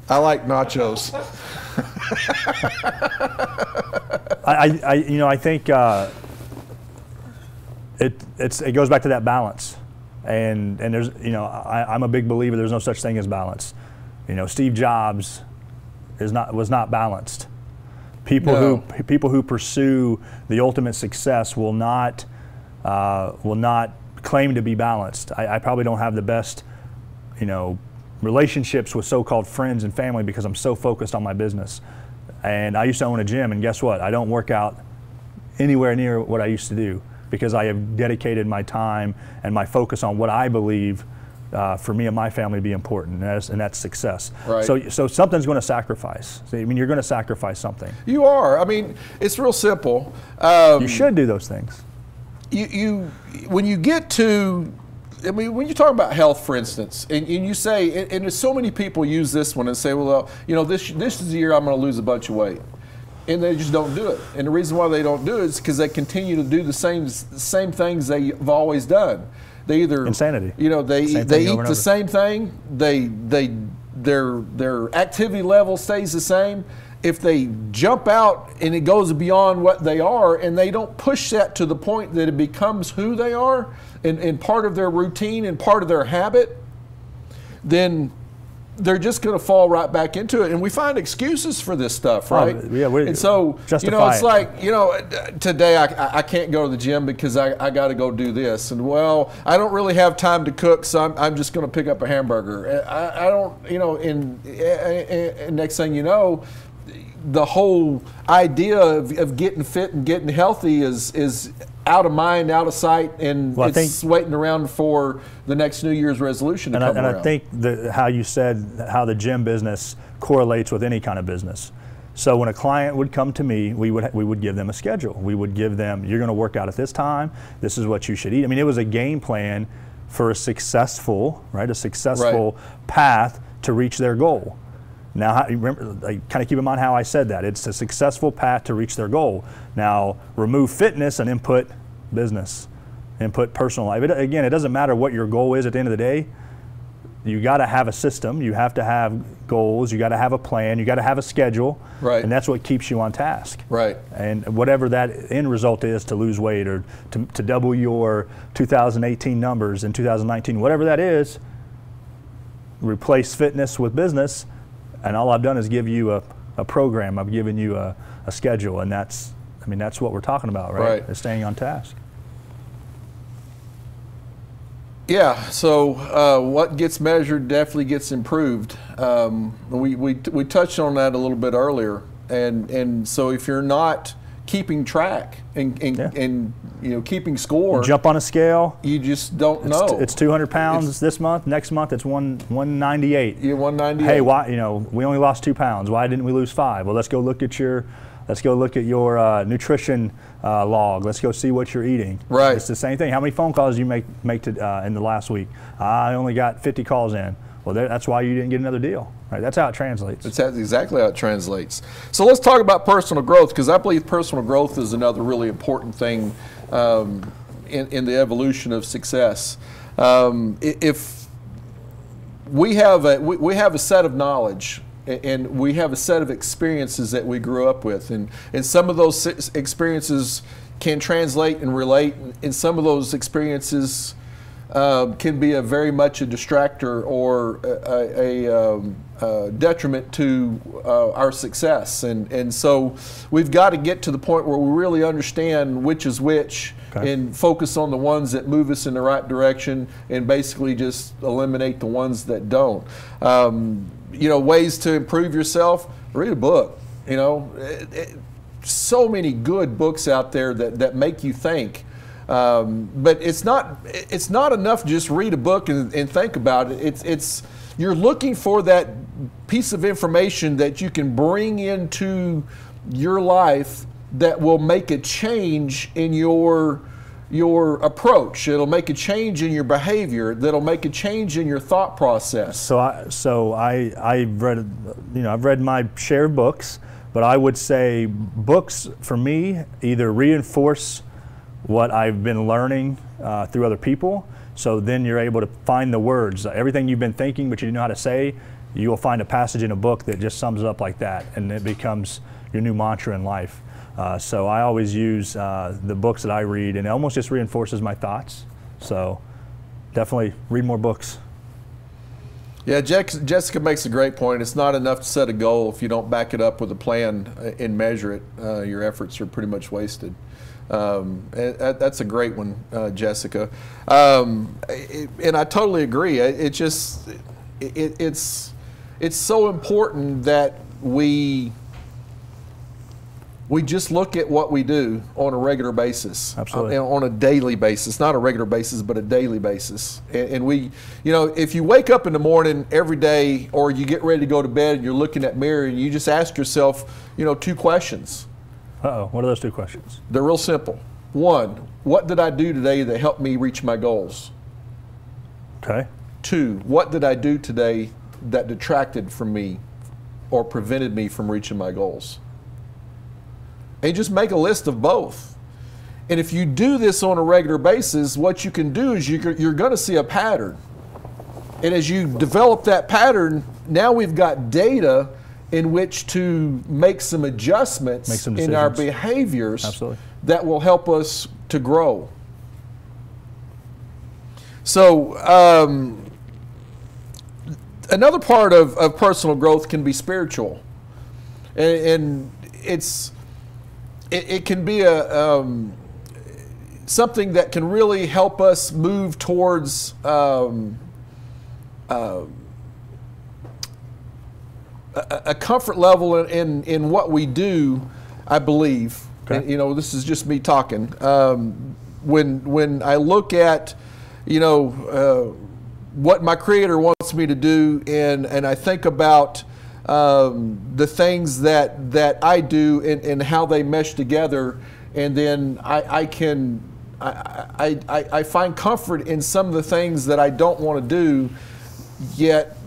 I like nachos. I think it goes back to that balance, and there's, you know, I'm a big believer there's no such thing as balance. You know, Steve Jobs was not balanced. People who pursue the ultimate success will not claim to be balanced. I probably don't have the best, you know, relationships with so-called friends and family because I'm so focused on my business. And I used to own a gym, and guess what? I don't work out anywhere near what I used to do because I have dedicated my time and my focus on what I believe for me and my family to be important, and that's success. Right. So something's going to sacrifice. I mean, you're going to sacrifice something. You are. I mean, it's real simple. You should do those things. When you get to, I mean, when you talk about health, for instance, and you say, and there's so many people use this one and say, well, you know, this is the year I'm going to lose a bunch of weight. And they just don't do it. And the reason why they don't do it is because they continue to do the same things they've always done. They either insanity. You know, they eat the same thing. Their activity level stays the same. If they jump out and it goes beyond what they are, and they don't push that to the point that it becomes who they are and part of their routine and part of their habit, then they're just going to fall right back into it. And we find excuses for this stuff, right? Yeah, and so, you know, it's like, you know, today I can't go to the gym because I got to go do this. And, well, I don't really have time to cook, so I'm just going to pick up a hamburger. I don't, you know, and next thing you know, the whole idea of getting fit and getting healthy is out of mind, out of sight, and it's waiting around for the next New Year's resolution to come around. I think how you said how the gym business correlates with any kind of business. So when a client would come to me, we would give them a schedule. We would give them, you're going to work out at this time. This is what you should eat. I mean, it was a game plan for a successful path to reach their goal. Now, remember, kind of keep in mind how I said that. It's a successful path to reach their goal. Now, remove fitness and input business, input personal life. Again, it doesn't matter what your goal is at the end of the day. You got to have a system. You have to have goals. You got to have a plan. You got to have a schedule. Right. And that's what keeps you on task. Right. And whatever that end result is, to lose weight or to double your 2018 numbers in 2019, whatever that is, replace fitness with business. And all I've done is give you a program. I've given you a schedule, and that's what we're talking about, right? Right. Is staying on task. Yeah. So what gets measured definitely gets improved. We touched on that a little bit earlier, and so if you're not keeping track and you know, keeping score, you jump on a scale, you just don't know. It's 200 pounds this month. Next month it's 198. Yeah, 198. Hey, why? You know, we only lost 2 pounds. Why didn't we lose 5? Well, let's go look at your nutrition log. Let's go see what you're eating. Right. It's the same thing. How many phone calls did you make in the last week? I only got 50 calls in. Well, that's why you didn't get another deal. Right? That's how it translates. That's exactly how it translates. So let's talk about personal growth, because I believe personal growth is another really important thing in the evolution of success. If we have a set of knowledge, and we have a set of experiences that we grew up with, and some of those experiences can translate and relate, and some of those experiences can be very much a distractor or a detriment to our success. And so we've got to get to the point where we really understand which is which, okay, and focus on the ones that move us in the right direction, and basically just eliminate the ones that don't. You know, ways to improve yourself: read a book. You know, so many good books out there that make you think. But it's not enough to just read a book and think about it. You're looking for that piece of information that you can bring into your life that will make a change in your approach. It'll make a change in your behavior. That'll make a change in your thought process. So I've read, you know, I've read my share of books, but I would say books for me either reinforce what I've been learning through other people. So then you're able to find the words. Everything you've been thinking but you didn't know how to say, you'll find a passage in a book that just sums it up like that, and it becomes your new mantra in life. So I always use the books that I read, and it almost just reinforces my thoughts. So definitely read more books. Yeah, Jessica makes a great point. It's not enough to set a goal if you don't back it up with a plan and measure it. Your efforts are pretty much wasted. And that's a great one, Jessica. And I totally agree. It's so important that we just look at what we do on a regular basis. Absolutely. On a daily basis, not a regular basis, but a daily basis. And we, if you wake up in the morning every day, or you get ready to go to bed and you're looking at mirror and you just ask yourself, 2 questions. Uh-oh, what are those 2 questions? They're real simple. 1, what did I do today that helped me reach my goals? Okay. 2, what did I do today that detracted from me or prevented me from reaching my goals? And just make a list of both. And if you do this on a regular basis, what you can do is you're going to see a pattern. And as you develop that pattern, now we've got data in which to make some adjustments in our behaviors. Absolutely. That will help us to grow. So another part of personal growth can be spiritual. And it can be something that can really help us move towards a comfort level in what we do, I believe. Okay. And, this is just me talking. When I look at, what my Creator wants me to do, and I think about the things that I do and how they mesh together, and then I find comfort in some of the things that I don't want to do, yet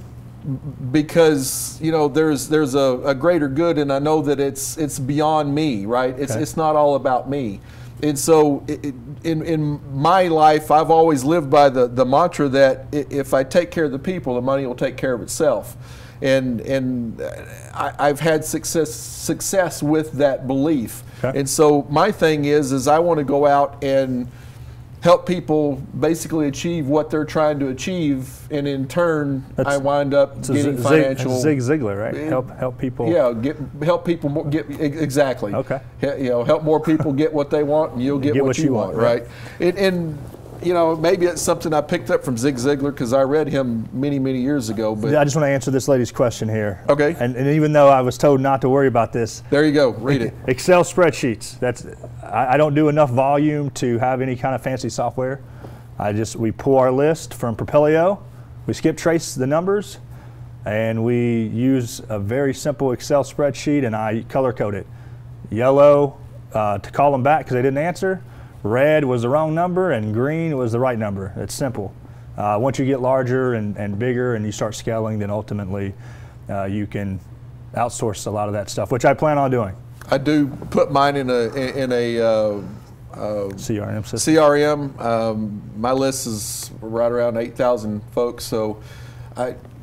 because there's a greater good, and I know that it's beyond me, right? It's not all about me. And so in my life, I've always lived by the mantra that if I take care of the people, the money will take care of itself. And I've had success with that belief. Okay. And so my thing is I want to go out and help people basically achieve what they're trying to achieve, and in turn, I wind up getting financial. Zig Ziglar, right? Help people. Yeah, help people get exactly. Okay. Help more people get what they want, and you'll get what you want, right? And maybe it's something I picked up from Zig Ziglar because I read him many, many years ago. But I just want to answer this lady's question here. Okay. And even though I was told not to worry about this, there you go. Read it. Excel spreadsheets. I don't do enough volume to have any kind of fancy software. We pull our list from Propelio, we skip trace the numbers, and we use a very simple Excel spreadsheet, and I color code it. Yellow to call them back because they didn't answer. Red was the wrong number, and green was the right number. It's simple. Once you get larger and bigger and you start scaling, then ultimately you can outsource a lot of that stuff, which I plan on doing. I do put mine in a CRM system. CRM. My list is right around 8,000 folks, so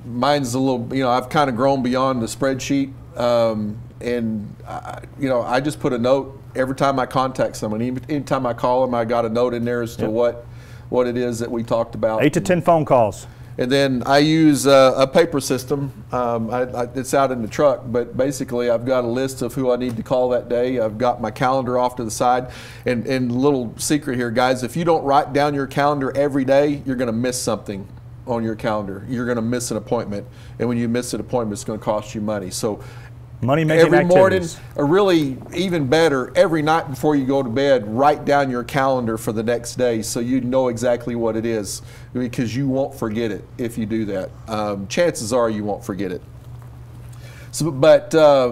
mine's a little. I've kind of grown beyond the spreadsheet, and I just put a note every time I contact someone. Anytime I call them, I got a note in there as to what it is that we talked about. 8 to 10 phone calls. And then I use a paper system. It's out in the truck, but basically I've got a list of who I need to call that day. I've got my calendar off to the side. And little secret here, guys, if you don't write down your calendar every day, you're going to miss something on your calendar. You're going to miss an appointment. And when you miss an appointment, it's going to cost you money. So money-making every activities. morning, or really even better, every night before you go to bed, write down your calendar for the next day so you know exactly what it is, because you won't forget it if you do that. Chances are you won't forget it. So, but I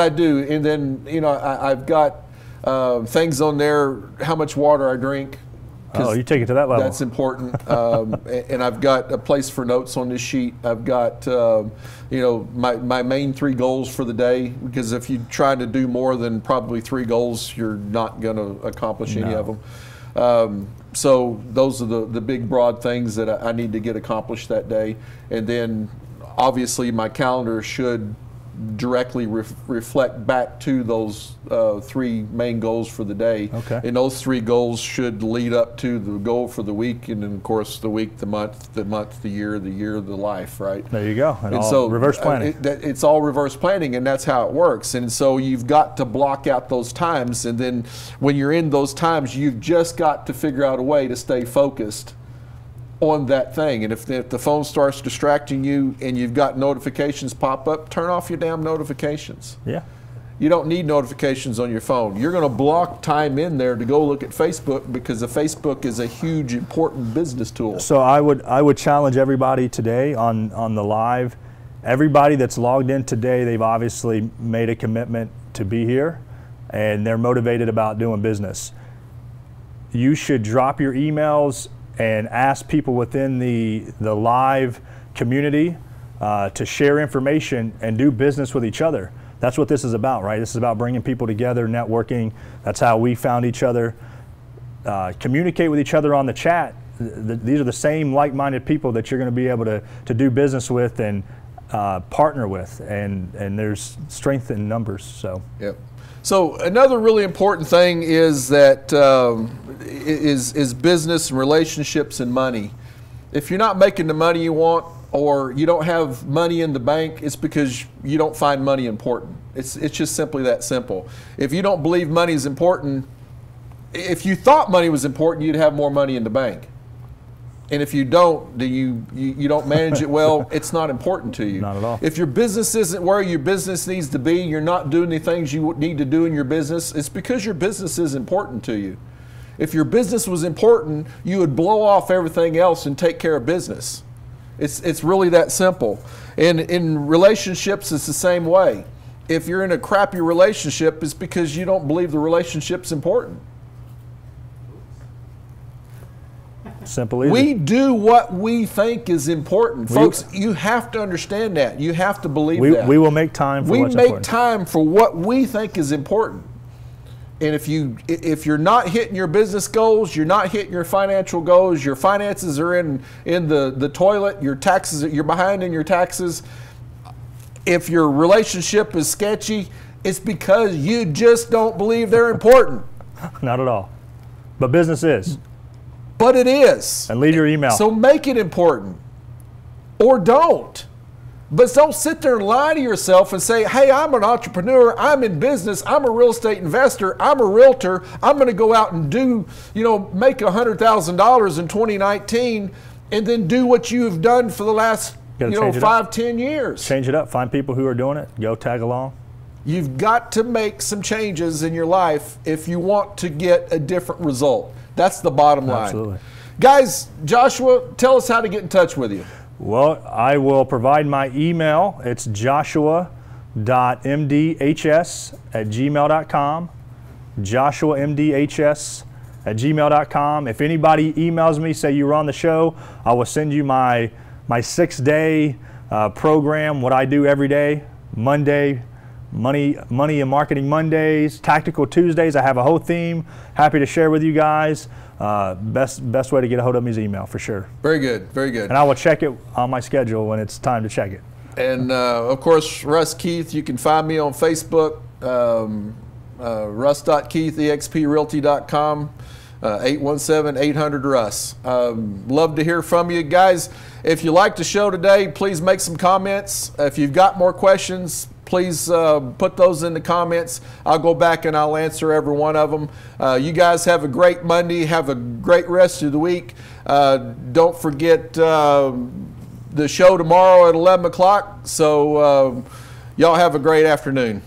do, and then I've got things on there, how much water I drink. Oh, you take it to that level. That's important. And I've got a place for notes on this sheet. I've got, my main 3 goals for the day, because if you try to do more than probably 3 goals, you're not going to accomplish any of them. So those are the big, broad things that I need to get accomplished that day. And then obviously my calendar should directly reflect back to those 3 main goals for the day. Okay. And those 3 goals should lead up to the goal for the week, and then of course the week, the month, the year, the life, right? There you go. And so reverse planning. It's all reverse planning, and that's how it works. And so you've got to block out those times, and then when you're in those times, you've just got to figure out a way to stay focused on that thing. And if the phone starts distracting you and you've got notifications pop up, turn off your damn notifications. Yeah. You don't need notifications on your phone. You're going to block time in there to go look at Facebook, because the Facebook is a huge, important business tool. So I would challenge everybody today on the live. Everybody that's logged in today, they've obviously made a commitment to be here, and they're motivated about doing business. You should drop your emails and ask people within the live community to share information and do business with each other. That's what this is about, right? This is about bringing people together, networking. That's how we found each other. Communicate with each other on the chat. These are the same like-minded people that you're going to be able to do business with and partner with, and there's strength in numbers. So. Yep. So another really important thing is that is business and relationships and money. If you're not making the money you want, or you don't have money in the bank, it's because you don't find money important. It's just simply that simple. If you don't believe money is important, if you thought money was important, you'd have more money in the bank. And if you don't, you don't manage it well, it's not important to you. Not at all. If your business isn't where your business needs to be, you're not doing the things you need to do in your business, it's because your business is important to you. If your business was important, you would blow off everything else and take care of business. It's really that simple. And in relationships, it's the same way. If you're in a crappy relationship, it's because you don't believe the relationship's important. Simple, easy. We do what we think is important. Folks, you have to understand that. You have to believe that. We will make time for what's important. We make time for what we think is important. And if you're not hitting your business goals, you're not hitting your financial goals, your finances are in the toilet, your taxes, you're behind in your taxes. If your relationship is sketchy, it's because you just don't believe they're important. Not at all. But business is. But it is. And leave your email. So make it important. Or don't. But don't sit there and lie to yourself and say, hey, I'm an entrepreneur, I'm in business, I'm a real estate investor, I'm a realtor, I'm going to go out and do, make $100,000 in 2019, and then do what you've done for the last 5-10 years. Change it up. Find people who are doing it. Go tag along. You've got to make some changes in your life if you want to get a different result. That's the bottom line. Absolutely. Guys, Joshua, tell us how to get in touch with you. Well, I will provide my email. It's joshua.mdhs@gmail.com. joshua.mdhs@gmail.com. If anybody emails me, say you were on the show, I will send you my 6-day program, what I do every day. Monday, Money and Marketing Mondays, Tactical Tuesdays. I have a whole theme. Happy to share with you guys. Best way to get a hold of me is email, for sure. Very good, very good. And I will check it on my schedule when it's time to check it. And of course, Russ Keith, you can find me on Facebook, russ.keith.exprealty.com, 817-800-RUSS. Love to hear from you guys. If you liked the show today, please make some comments. If you've got more questions, please put those in the comments. I'll go back and I'll answer every one of them. You guys have a great Monday. Have a great rest of the week. Don't forget the show tomorrow at 11 o'clock. So y'all have a great afternoon.